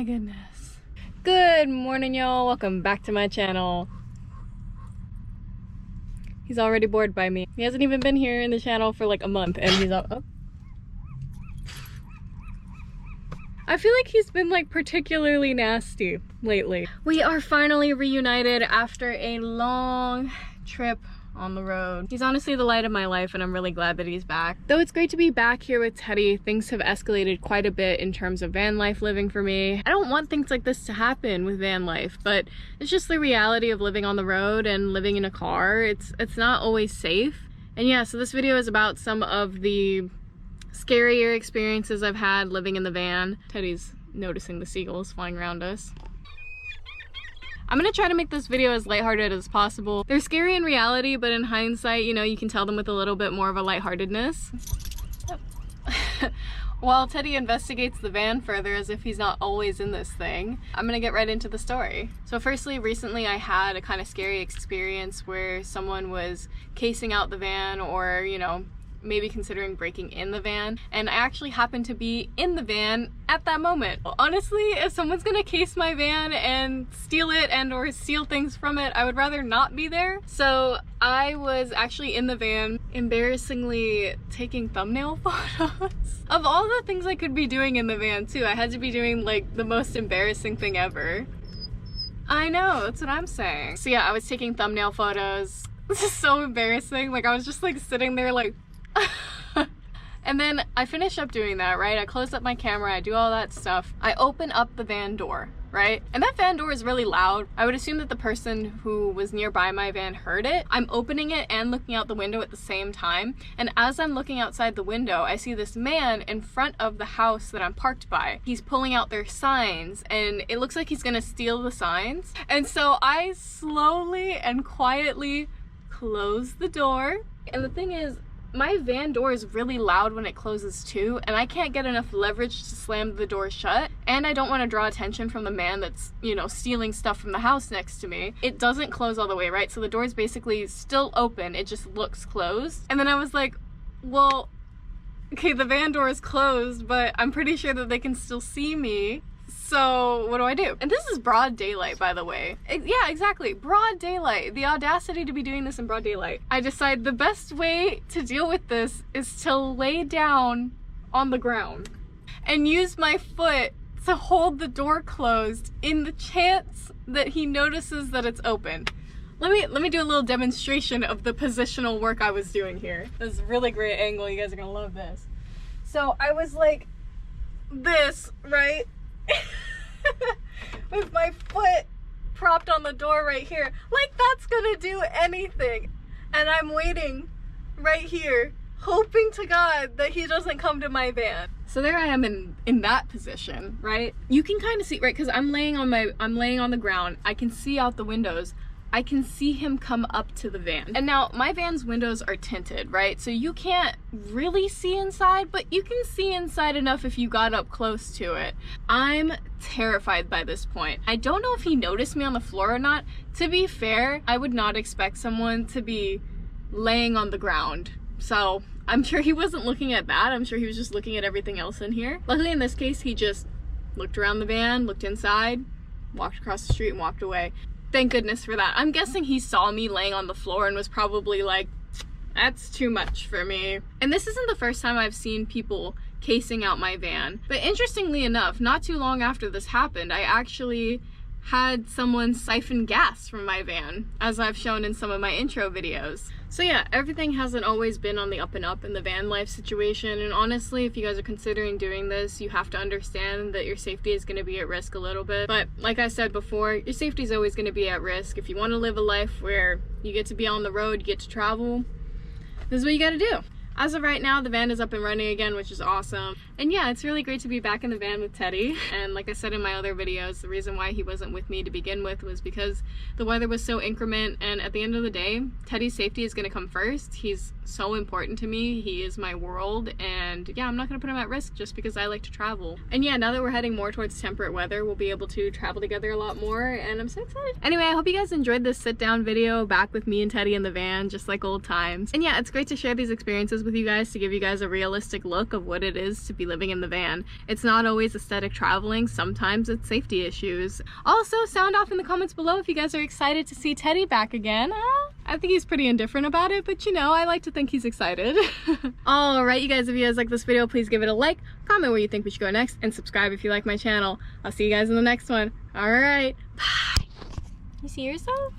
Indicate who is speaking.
Speaker 1: goodness. Good morning, y'all. Welcome back to my channel. He's already bored by me. He hasn't even been here in the channel for like a month and he's up. Oh. I feel like he's been like particularly nasty lately. We are finally reunited after a long trip on the road. He's honestly the light of my life and I'm really glad that he's back. Though it's great to be back here with Teddy, things have escalated quite a bit in terms of van life living for me. I don't want things like this to happen with van life, but it's just the reality of living on the road and living in a car. It's not always safe. And yeah, so this video is about some of the scarier experiences I've had living in the van. Teddy's noticing the seagulls flying around us. I'm gonna try to make this video as lighthearted as possible. They're scary in reality, but in hindsight, you know, you can tell them with a little bit more of a lightheartedness. While Teddy investigates the van further as if he's not always in this thing, I'm gonna get right into the story. So firstly, recently I had a kind of scary experience where someone was casing out the van or, you know, maybe considering breaking in the van, and I actually happened to be in the van at that moment. Honestly, if someone's gonna case my van and steal it and or steal things from it, I would rather not be there. So I was actually in the van, embarrassingly taking thumbnail photos. Of all the things I could be doing in the van too, I had to be doing like the most embarrassing thing ever. I know, that's what I'm saying. So yeah, I was taking thumbnail photos. This is so embarrassing. Like I was just like sitting there like and then I finish up doing that, right? I close up my camera, I do all that stuff. I open up the van door, right? And that van door is really loud. I would assume that the person who was nearby my van heard it. I'm opening it and looking out the window at the same time. And as I'm looking outside the window, I see this man in front of the house that I'm parked by. He's pulling out their signs and it looks like he's gonna steal the signs. And so I slowly and quietly close the door. And the thing is, my van door is really loud when it closes too, and I can't get enough leverage to slam the door shut, and I don't want to draw attention from the man that's, you know, stealing stuff from the house next to me. It doesn't close all the way, right? So the door is basically still open, it just looks closed. And then I was like, well, okay, the van door is closed, but I'm pretty sure that they can still see me. So what do I do? And this is broad daylight, by the way. Yeah, exactly. Broad daylight. The audacity to be doing this in broad daylight. I decide the best way to deal with this is to lay down on the ground and use my foot to hold the door closed in the chance that he notices that it's open. Let me do a little demonstration of the positional work I was doing here. This is a really great angle. You guys are gonna love this. So I was like this, right? With my foot propped on the door right here, like that's gonna do anything. And I'm waiting right here, hoping to God that he doesn't come to my van. So there I am in that position, right? You can kind of see, right? Because I'm laying on the ground. I can see out the windows. I can see him come up to the van. And now my van's windows are tinted, right? So you can't really see inside, but you can see inside enough if you got up close to it. I'm terrified by this point. I don't know if he noticed me on the floor or not. To be fair, I would not expect someone to be laying on the ground. So I'm sure he wasn't looking at that. I'm sure he was just looking at everything else in here. Luckily in this case, he just looked around the van, looked inside, walked across the street and walked away. Thank goodness for that. I'm guessing he saw me laying on the floor and was probably like, that's too much for me. And this isn't the first time I've seen people casing out my van. But interestingly enough, not too long after this happened, I actually had someone siphon gas from my van, as I've shown in some of my intro videos. So yeah, everything hasn't always been on the up and up in the van life situation, and honestly, if you guys are considering doing this, you have to understand that your safety is going to be at risk a little bit. But like I said before, your safety is always going to be at risk. If you want to live a life where you get to be on the road, you get to travel, this is what you got to do. As of right now, the van is up and running again, which is awesome. And yeah, it's really great to be back in the van with Teddy. And like I said in my other videos, the reason why he wasn't with me to begin with was because the weather was so inclement, and at the end of the day, Teddy's safety is gonna come first. He's so important to me. He is my world, and yeah, I'm not gonna put him at risk just because I like to travel. And yeah, now that we're heading more towards temperate weather, we'll be able to travel together a lot more, and I'm so excited. Anyway, I hope you guys enjoyed this sit down video back with me and Teddy in the van, just like old times. And yeah, it's great to share these experiences with with you guys to give you guys a realistic look of what it is to be living in the van. It's not always aesthetic traveling, sometimes it's safety issues. Also, sound off in the comments below if you guys are excited to see Teddy back again. I think he's pretty indifferent about it, but you know, I like to think he's excited. Alright you guys, if you guys like this video, please give it a like, comment where you think we should go next, and subscribe if you like my channel. I'll see you guys in the next one. Alright, bye. You see yourself?